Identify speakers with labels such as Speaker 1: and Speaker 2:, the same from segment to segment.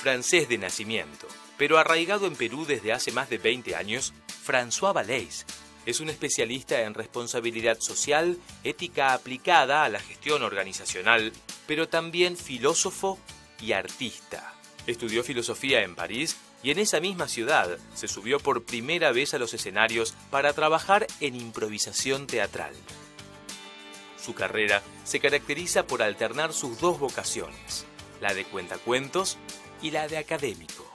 Speaker 1: francés de nacimiento, pero arraigado en Perú desde hace más de 20 años, François Valeix es un especialista en responsabilidad social, ética aplicada a la gestión organizacional, pero también filósofo y artista. Estudió filosofía en París y en esa misma ciudad se subió por primera vez a los escenarios para trabajar en improvisación teatral. Su carrera se caracteriza por alternar sus dos vocaciones, la de cuentacuentos y la de académico.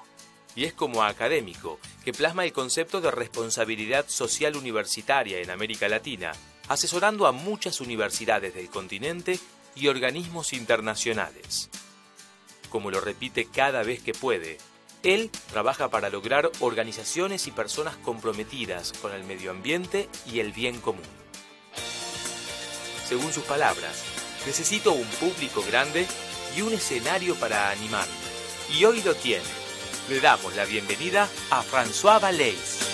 Speaker 1: Y es como académico que plasma el concepto de responsabilidad social universitaria en América Latina, asesorando a muchas universidades del continente y organismos internacionales. Como lo repite cada vez que puede, él trabaja para lograr organizaciones y personas comprometidas con el medio ambiente y el bien común. Según sus palabras, necesito un público grande y un escenario para animarme. Y hoy lo tiene. Le damos la bienvenida a François Valeix.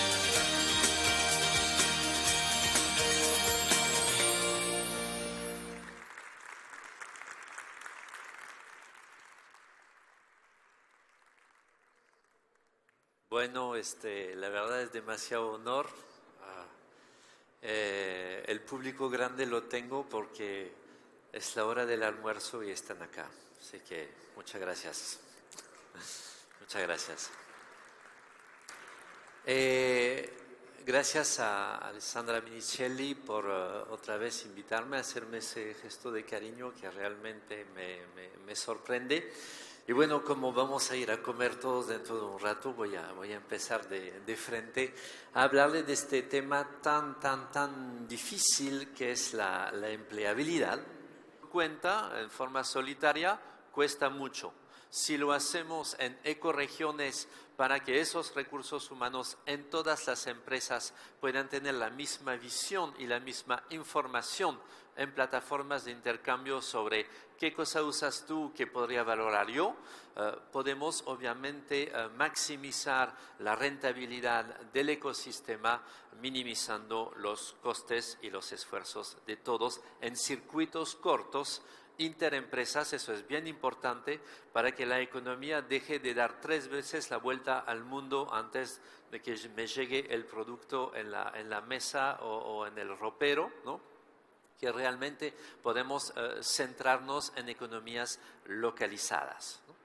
Speaker 2: Bueno, la verdad es demasiado honor. El público grande lo tengo porque es la hora del almuerzo y están acá. Así que muchas gracias. Muchas gracias. Gracias a Alessandra Minicelli por otra vez invitarme a hacerme ese gesto de cariño que realmente me sorprende. Y bueno, como vamos a ir a comer todos dentro de un rato, voy a empezar de frente a hablarle de este tema tan difícil que es la empleabilidad. Cuenta en forma solitaria cuesta mucho. Si lo hacemos en ecoregiones para que esos recursos humanos en todas las empresas puedan tener la misma visión y la misma información en plataformas de intercambio sobre qué cosa usas tú que podría valorar yo, podemos obviamente maximizar la rentabilidad del ecosistema minimizando los costes y los esfuerzos de todos en circuitos cortos interempresas. Eso es bien importante para que la economía deje de dar 3 veces la vuelta al mundo antes de que me llegue el producto en la mesa o en el ropero, ¿no? Que realmente podemos centrarnos en economías localizadas, ¿no?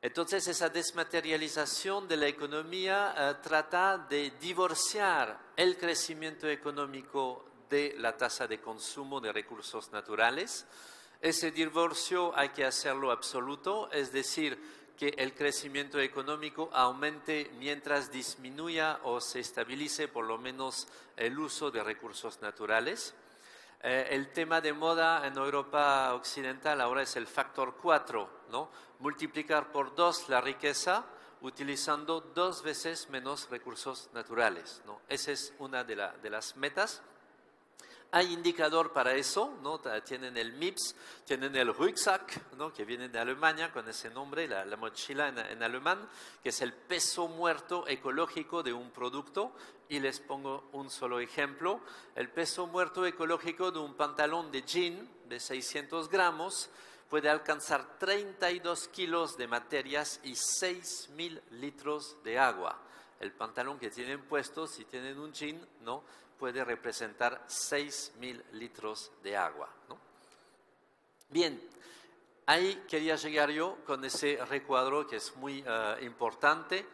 Speaker 2: Entonces, esa desmaterialización de la economía trata de divorciar el crecimiento económico de la tasa de consumo de recursos naturales. Ese divorcio hay que hacerlo absoluto, es decir, que el crecimiento económico aumente mientras disminuya o se estabilice por lo menos el uso de recursos naturales. El tema de moda en Europa occidental ahora es el factor 4, ¿no? Multiplicar por 2 la riqueza utilizando 2 veces menos recursos naturales, ¿no? Esa es una de las metas. Hay indicador para eso, ¿no? Tienen el MIPS, tienen el Rucksack, ¿no? Que viene de Alemania con ese nombre, la mochila en alemán, que es el peso muerto ecológico de un producto. Y les pongo un solo ejemplo. El peso muerto ecológico de un pantalón de jean de 600 gramos puede alcanzar 32 kilos de materias y 6.000 litros de agua. El pantalón que tienen puesto, si tienen un jean, ¿no?, puede representar 6.000 litros de agua, ¿no? Bien, ahí quería llegar yo con ese recuadro que es muy importante.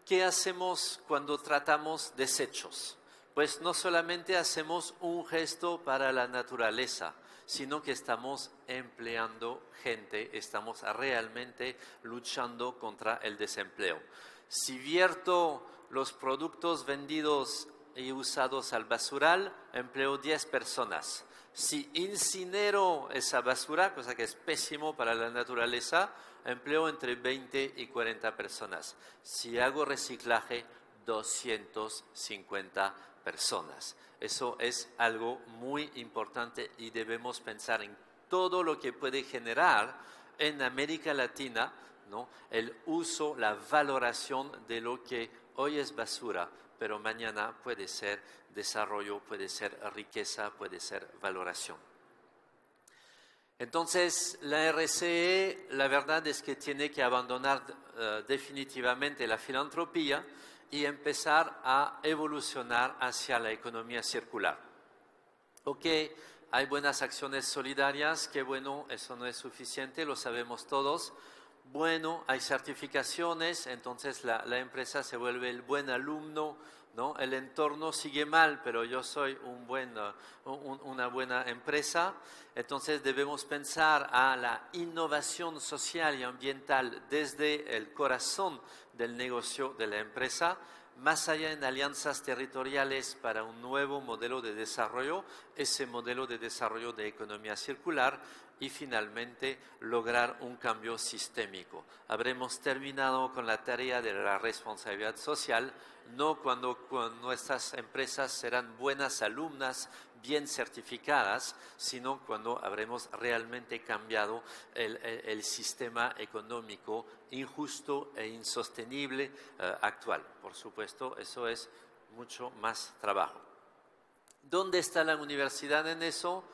Speaker 2: ¿Qué hacemos cuando tratamos desechos? Pues no solamente hacemos un gesto para la naturaleza, sino que estamos empleando gente, estamos realmente luchando contra el desempleo. Si vierto los productos vendidos y usados al basural, empleo 10 personas. Si incinero esa basura, cosa que es pésimo para la naturaleza, empleo entre 20 y 40 personas. Si hago reciclaje, 250 personas. Eso es algo muy importante y debemos pensar en todo lo que puede generar en América Latina, ¿no?, el uso, la valoración de lo que hoy es basura, pero mañana puede ser desarrollo, puede ser riqueza, puede ser valoración. Entonces, la RCE, la verdad es que tiene que abandonar definitivamente la filantropía y empezar a evolucionar hacia la economía circular. Ok, hay buenas acciones solidarias, qué bueno, eso no es suficiente, lo sabemos todos. Bueno, hay certificaciones, entonces la empresa se vuelve el buen alumno, ¿no? El entorno sigue mal, pero yo soy una buena empresa. Entonces debemos pensar a la innovación social y ambiental desde el corazón del negocio de la empresa, más allá en alianzas territoriales para un nuevo modelo de desarrollo, ese modelo de desarrollo de economía circular, y finalmente lograr un cambio sistémico. Habremos terminado con la tarea de la responsabilidad social, no cuando nuestras empresas serán buenas alumnas, bien certificadas, sino cuando habremos realmente cambiado el sistema económico injusto e insostenible actual. Por supuesto, eso es mucho más trabajo. ¿Dónde está la universidad en eso?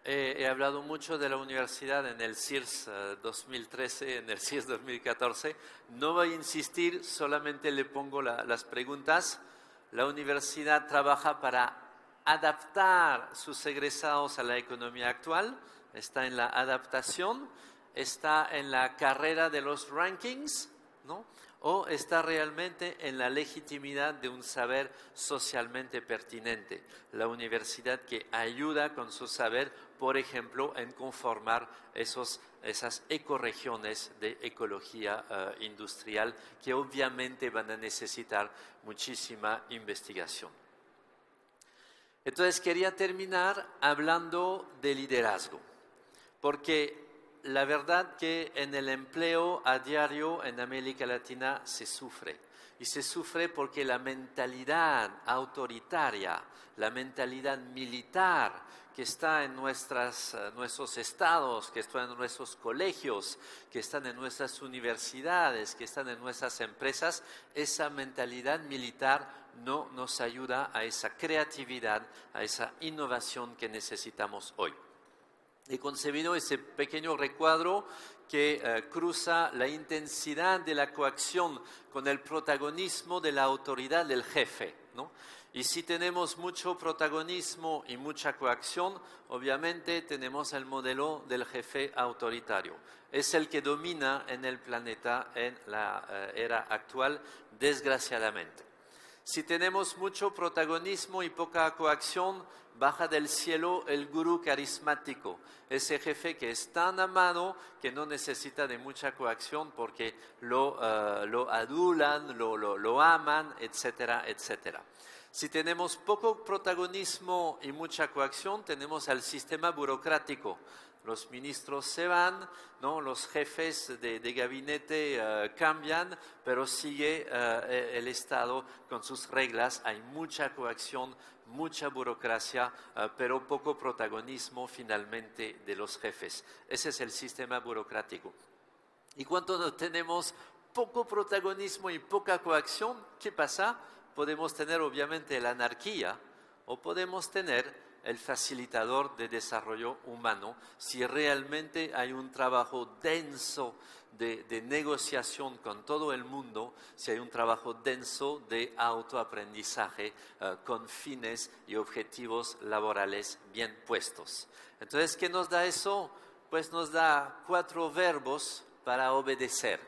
Speaker 2: He hablado mucho de la universidad en el CIRS 2013, en el CIRS 2014. No voy a insistir, solamente le pongo las preguntas. La universidad trabaja para adaptar sus egresados a la economía actual, está en la adaptación, está en la carrera de los rankings, ¿no? O está realmente en la legitimidad de un saber socialmente pertinente. La universidad que ayuda con su saber, por ejemplo, en conformar esas ecorregiones de ecología industrial que obviamente van a necesitar muchísima investigación. Entonces quería terminar hablando de liderazgo, porque la verdad que en el empleo a diario en América Latina se sufre. Y se sufre porque la mentalidad autoritaria, la mentalidad militar que está en nuestros estados, que está en nuestros colegios, que están en nuestras universidades, que están en nuestras empresas, esa mentalidad militar no nos ayuda a esa creatividad, a esa innovación que necesitamos hoy. He concebido ese pequeño recuadro que cruza la intensidad de la coacción con el protagonismo de la autoridad del jefe, ¿no? Y si tenemos mucho protagonismo y mucha coacción, obviamente tenemos el modelo del jefe autoritario. Es el que domina en el planeta en la era actual, desgraciadamente. Si tenemos mucho protagonismo y poca coacción, baja del cielo el gurú carismático, ese jefe que es tan amado que no necesita de mucha coacción porque lo adulan, lo aman, etcétera, etcétera. Si tenemos poco protagonismo y mucha coacción, tenemos al sistema burocrático. Los ministros se van, ¿no? Los jefes de gabinete cambian, pero sigue el Estado con sus reglas. Hay mucha coacción, mucha burocracia, pero poco protagonismo finalmente de los jefes. Ese es el sistema burocrático. Y cuando tenemos poco protagonismo y poca coacción, ¿qué pasa? Podemos tener obviamente la anarquía o podemos tener el facilitador de desarrollo humano, si realmente hay un trabajo denso de negociación con todo el mundo, si hay un trabajo denso de autoaprendizaje con fines y objetivos laborales bien puestos. Entonces, ¿qué nos da eso? Pues nos da 4 verbos para obedecer,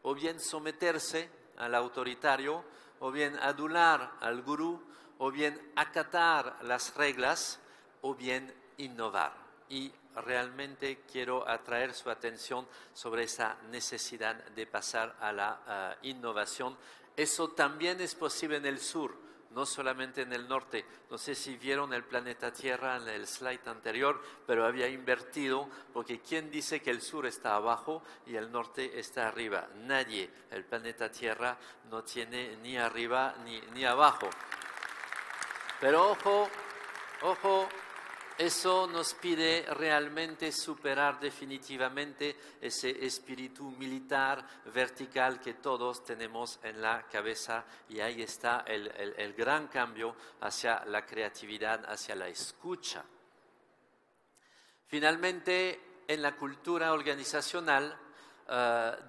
Speaker 2: o bien someterse al autoritario, o bien adular al gurú, o bien acatar las reglas, o bien innovar. Y realmente quiero atraer su atención sobre esa necesidad de pasar a la innovación. Eso también es posible en el sur, no solamente en el norte. No sé si vieron el planeta Tierra en el slide anterior, pero había invertido, porque ¿quién dice que el sur está abajo y el norte está arriba? Nadie. El planeta Tierra no tiene ni arriba ni abajo. Pero ojo, eso nos pide realmente superar definitivamente ese espíritu militar vertical que todos tenemos en la cabeza, y ahí está el gran cambio hacia la creatividad, hacia la escucha. Finalmente, en la cultura organizacional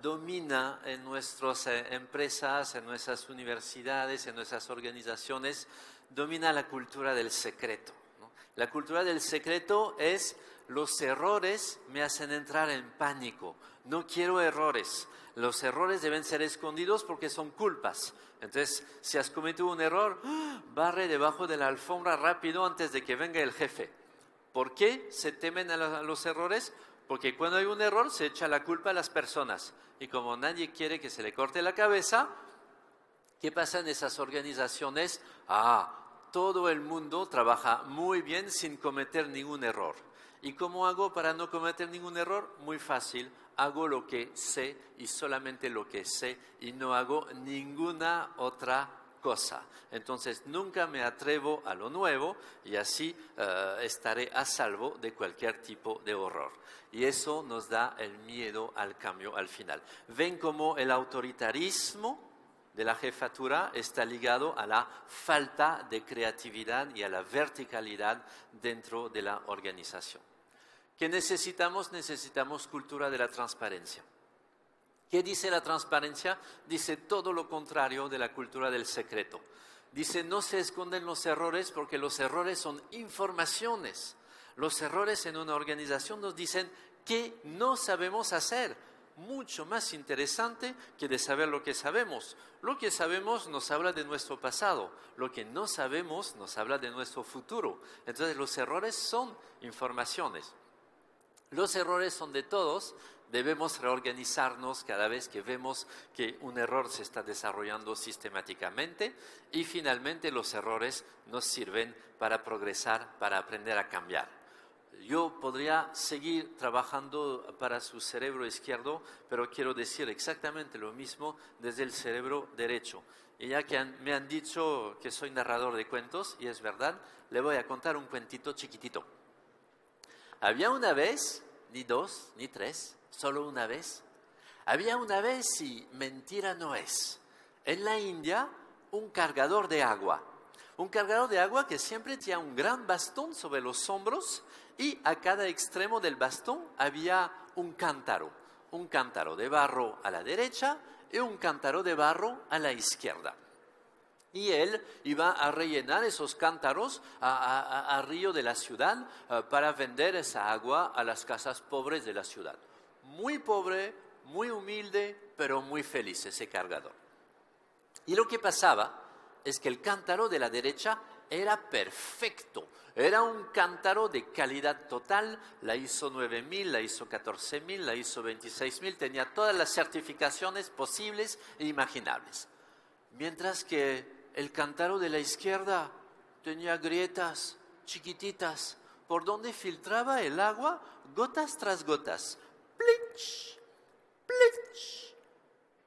Speaker 2: domina en nuestras empresas, en nuestras universidades, en nuestras organizaciones, domina la cultura del secreto, ¿no? La cultura del secreto es: los errores me hacen entrar en pánico, no quiero errores. Los errores deben ser escondidos porque son culpas. Entonces, si has cometido un error, barre debajo de la alfombra rápido antes de que venga el jefe. ¿Por qué se temen a los errores? Porque cuando hay un error se echa la culpa a las personas. Y como nadie quiere que se le corte la cabeza, ¿qué pasa en esas organizaciones? Todo el mundo trabaja muy bien sin cometer ningún error. ¿Y cómo hago para no cometer ningún error? Muy fácil. Hago lo que sé y solamente lo que sé y no hago ninguna otra cosa. Entonces nunca me atrevo a lo nuevo y así estaré a salvo de cualquier tipo de horror. Y eso nos da el miedo al cambio al final. ¿Ven cómo el autoritarismo de la jefatura está ligado a la falta de creatividad y a la verticalidad dentro de la organización? ¿Qué necesitamos? Necesitamos cultura de la transparencia. ¿Qué dice la transparencia? Dice todo lo contrario de la cultura del secreto. Dice: no se esconden los errores porque los errores son informaciones. Los errores en una organización nos dicen qué no sabemos hacer. Mucho más interesante que de saber lo que sabemos. Lo que sabemos nos habla de nuestro pasado. Lo que no sabemos nos habla de nuestro futuro. Entonces los errores son informaciones. Los errores son de todos, debemos reorganizarnos cada vez que vemos que un error se está desarrollando sistemáticamente y finalmente los errores nos sirven para progresar, para aprender a cambiar. Yo podría seguir trabajando para su cerebro izquierdo, pero quiero decir exactamente lo mismo desde el cerebro derecho. Y ya que me han dicho que soy narrador de cuentos, y es verdad, le voy a contar un cuentito chiquitito. Había una vez, ni dos, ni tres, solo una vez. Había una vez, y mentira no es, en la India, un cargador de agua. Un cargador de agua que siempre tenía un gran bastón sobre los hombros y a cada extremo del bastón había un cántaro de barro a la derecha y un cántaro de barro a la izquierda. Y él iba a rellenar esos cántaros a río de la ciudad para vender esa agua a las casas pobres de la ciudad. Muy pobre, muy humilde, pero muy feliz ese cargador. Y lo que pasaba es que el cántaro de la derecha era perfecto. Era un cántaro de calidad total, la ISO 9000, la ISO 14000, la ISO 26000, tenía todas las certificaciones posibles e imaginables. Mientras que el cántaro de la izquierda tenía grietas chiquititas por donde filtraba el agua gotas tras gotas. Plitch, plitch,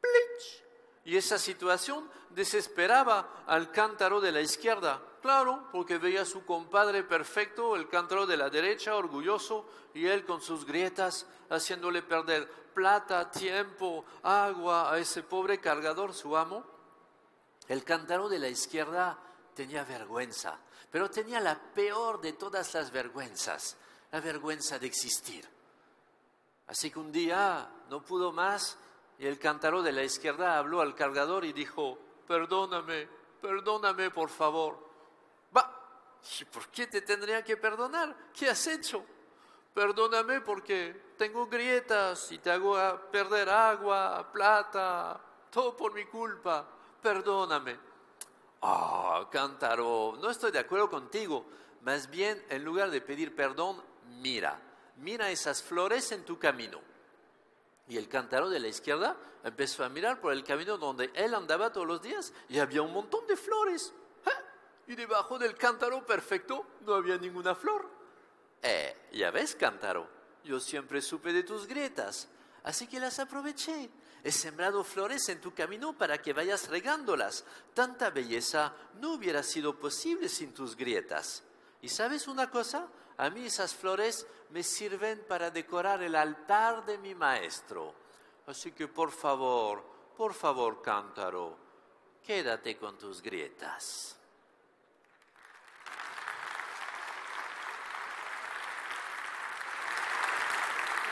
Speaker 2: plitch. Y esa situación desesperaba al cántaro de la izquierda. Claro, porque veía a su compadre perfecto, el cántaro de la derecha, orgulloso, y él con sus grietas haciéndole perder plata, tiempo, agua a ese pobre cargador, su amo. El cántaro de la izquierda tenía vergüenza, pero tenía la peor de todas las vergüenzas, la vergüenza de existir. Así que un día no pudo más y el cántaro de la izquierda habló al cargador y dijo: perdóname, perdóname por favor. ¿Y por qué te tendría que perdonar? ¿Qué has hecho? Perdóname porque tengo grietas y te hago perder agua, plata, todo por mi culpa. Perdóname. Cántaro, no estoy de acuerdo contigo. Más bien, en lugar de pedir perdón, mira esas flores en tu camino. Y el cántaro de la izquierda empezó a mirar por el camino donde él andaba todos los días y había un montón de flores. Y debajo del cántaro perfecto no había ninguna flor. Ya ves, cántaro, yo siempre supe de tus grietas, así que las aproveché. He sembrado flores en tu camino para que vayas regándolas. Tanta belleza no hubiera sido posible sin tus grietas. ¿Y sabes una cosa? A mí esas flores me sirven para decorar el altar de mi maestro. Así que por favor, cántaro, quédate con tus grietas.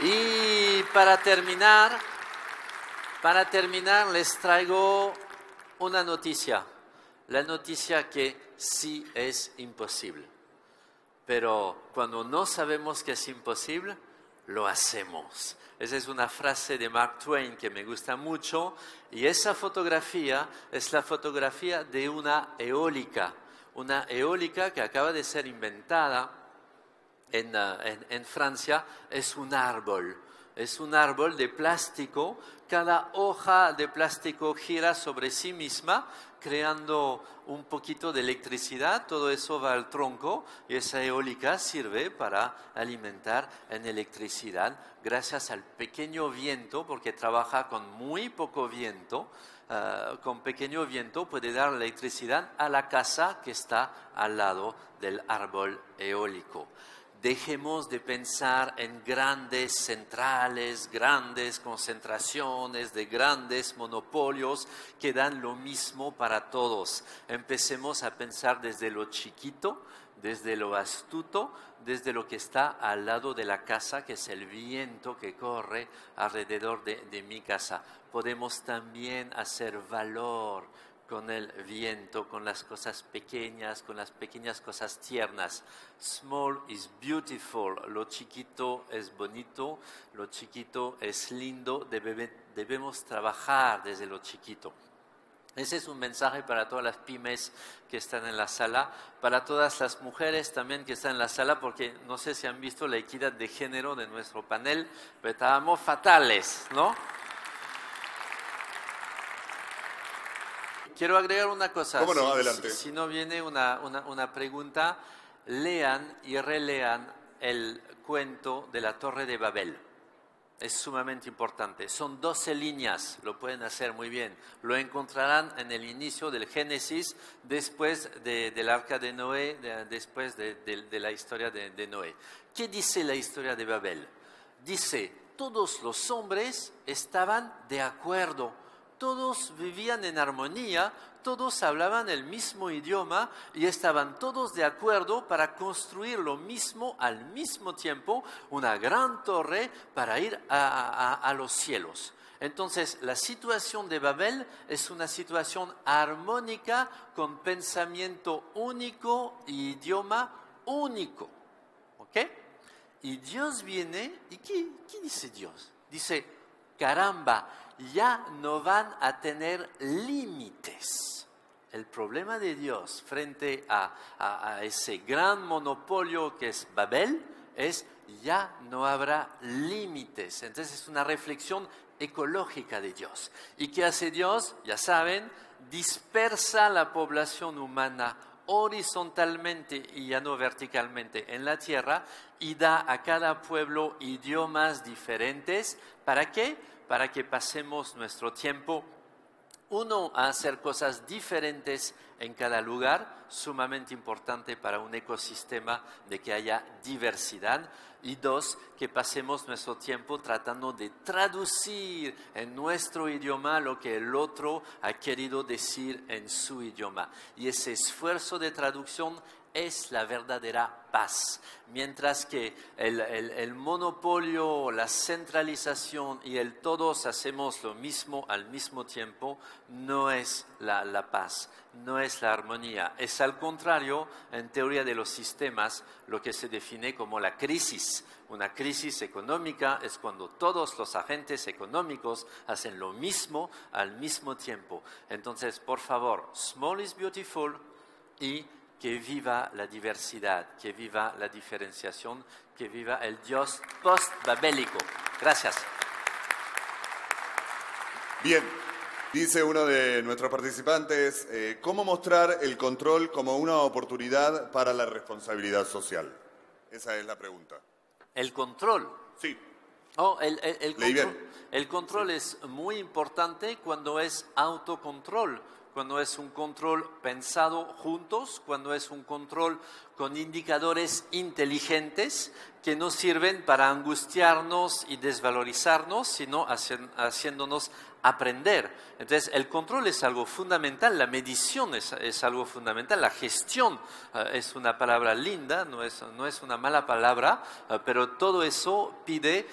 Speaker 2: Y para terminar les traigo una noticia. La noticia que sí es imposible. Pero cuando no sabemos que es imposible, lo hacemos. Esa es una frase de Mark Twain que me gusta mucho. Y esa fotografía es la fotografía de una eólica. Una eólica que acaba de ser inventada en Francia. Es un árbol. Es un árbol de plástico. Cada hoja de plástico gira sobre sí misma, creando un poquito de electricidad. Todo eso va al tronco y esa eólica sirve para alimentar en electricidad gracias al pequeño viento, porque trabaja con muy poco viento. Con pequeño viento puede dar electricidad a la casa que está al lado del árbol eólico. Dejemos de pensar en grandes centrales, grandes concentraciones de grandes monopolios que dan lo mismo para todos. Empecemos a pensar desde lo chiquito, desde lo astuto, desde lo que está al lado de la casa, que es el viento que corre alrededor de mi casa. Podemos también hacer valor con el viento, con las cosas pequeñas, con las pequeñas cosas tiernas. Small is beautiful. Lo chiquito es bonito, lo chiquito es lindo. Debemos trabajar desde lo chiquito. Ese es un mensaje para todas las pymes que están en la sala, para todas las mujeres también que están en la sala, porque no sé si han visto la equidad de género de nuestro panel, pero estábamos fatales, ¿no? Quiero agregar una cosa.
Speaker 3: ¿Cómo no? Adelante.
Speaker 2: Si no viene una pregunta, lean y relean el cuento de la Torre de Babel. Es sumamente importante. Son 12 líneas, lo pueden hacer muy bien. Lo encontrarán en el inicio del Génesis, después del Arca de Noé, después de la historia de Noé. ¿Qué dice la historia de Babel? Dice, todos los hombres estaban de acuerdo. Todos vivían en armonía, todos hablaban el mismo idioma y estaban todos de acuerdo para construir lo mismo al mismo tiempo, una gran torre para ir a los cielos. Entonces, la situación de Babel es una situación armónica con pensamiento único y idioma único. ¿Ok? Y Dios viene, ¿y qué dice Dios? Dice, caramba, ya no van a tener límites. El problema de Dios frente a ese gran monopolio que es Babel es ya no habrá límites. Entonces es una reflexión ecológica de Dios. ¿Y qué hace Dios? Ya saben, dispersa la población humana horizontalmente y ya no verticalmente en la tierra y da a cada pueblo idiomas diferentes. ¿Para qué? Para que pasemos nuestro tiempo, uno, a hacer cosas diferentes en cada lugar, sumamente importante para un ecosistema de que haya diversidad, y dos, que pasemos nuestro tiempo tratando de traducir en nuestro idioma lo que el otro ha querido decir en su idioma. Y ese esfuerzo de traducción es la verdadera paz. Mientras que el monopolio, la centralización y el todos hacemos lo mismo al mismo tiempo, no es la paz, no es la armonía. Es al contrario, en teoría de los sistemas, lo que se define como la crisis. Una crisis económica es cuando todos los agentes económicos hacen lo mismo al mismo tiempo. Entonces, por favor, small is beautiful y que viva la diversidad, que viva la diferenciación, que viva el Dios post-babélico. Gracias.
Speaker 3: Bien, dice uno de nuestros participantes, ¿cómo mostrar el control como una oportunidad para la responsabilidad social? Esa es la pregunta.
Speaker 2: ¿El control?
Speaker 3: Sí.
Speaker 2: Oh,
Speaker 3: Leí bien.
Speaker 2: el control sí. Es muy importante cuando es autocontrol. cuando es un control pensado juntos, cuando es un control con indicadores inteligentes que no sirven para angustiarnos y desvalorizarnos, sino haciéndonos aprender. Entonces, el control es algo fundamental, la medición es algo fundamental, la gestión es una palabra linda, no es una mala palabra, pero todo eso pide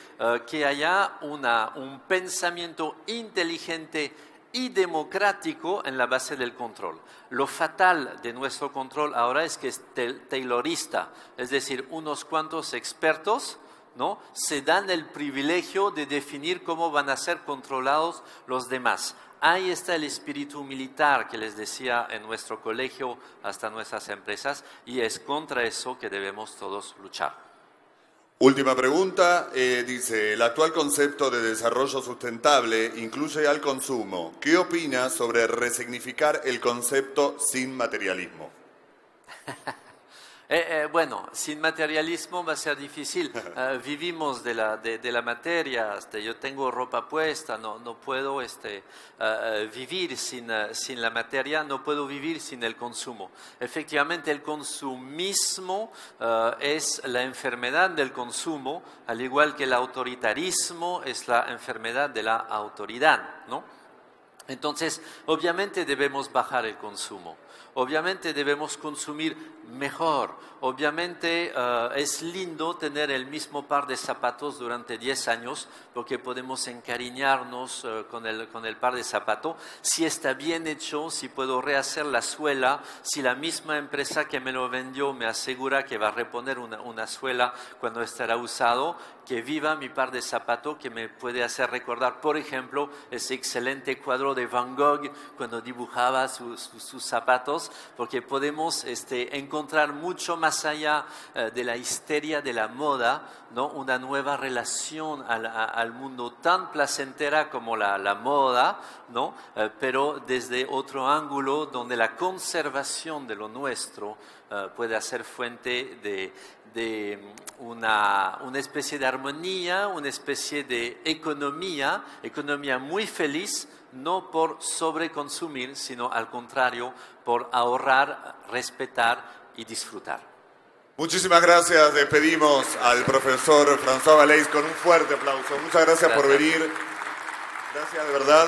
Speaker 2: que haya un pensamiento inteligente y democrático en la base del control. Lo fatal de nuestro control ahora es que es taylorista, es decir, unos cuantos expertos, ¿no?, se dan el privilegio de definir cómo van a ser controlados los demás. Ahí está el espíritu militar que les decía en nuestro colegio hasta nuestras empresas, y es contra eso que debemos todos luchar.
Speaker 3: Última pregunta, dice, el actual concepto de desarrollo sustentable incluye al consumo. ¿Qué opina sobre resignificar el concepto sin materialismo?
Speaker 2: Bueno, sin materialismo va a ser difícil. Vivimos de la materia. Yo tengo ropa puesta, no puedo vivir sin la materia, no puedo vivir sin el consumo. Efectivamente, el consumismo es la enfermedad del consumo, al igual que el autoritarismo es la enfermedad de la autoridad, ¿no? Entonces, obviamente debemos bajar el consumo. Obviamente debemos consumir mejor. Obviamente es lindo tener el mismo par de zapatos durante 10 años porque podemos encariñarnos con el par de zapatos. Si está bien hecho, si puedo rehacer la suela, si la misma empresa que me lo vendió me asegura que va a reponer una suela cuando estará usado, que viva mi par de zapatos, que me puede hacer recordar, por ejemplo, ese excelente cuadro de Van Gogh cuando dibujaba sus zapatos, porque podemos encontrar mucho más allá de la histeria de la moda, ¿no?, una nueva relación al mundo tan placentera como la moda, ¿no?, pero desde otro ángulo donde la conservación de lo nuestro puede ser fuente de una especie de armonía, una especie de economía muy feliz, no por sobreconsumir, sino al contrario, por ahorrar, respetar y disfrutar.
Speaker 3: Muchísimas gracias. Despedimos al profesor François Valeix con un fuerte aplauso. Muchas gracias por venir. Gracias de verdad.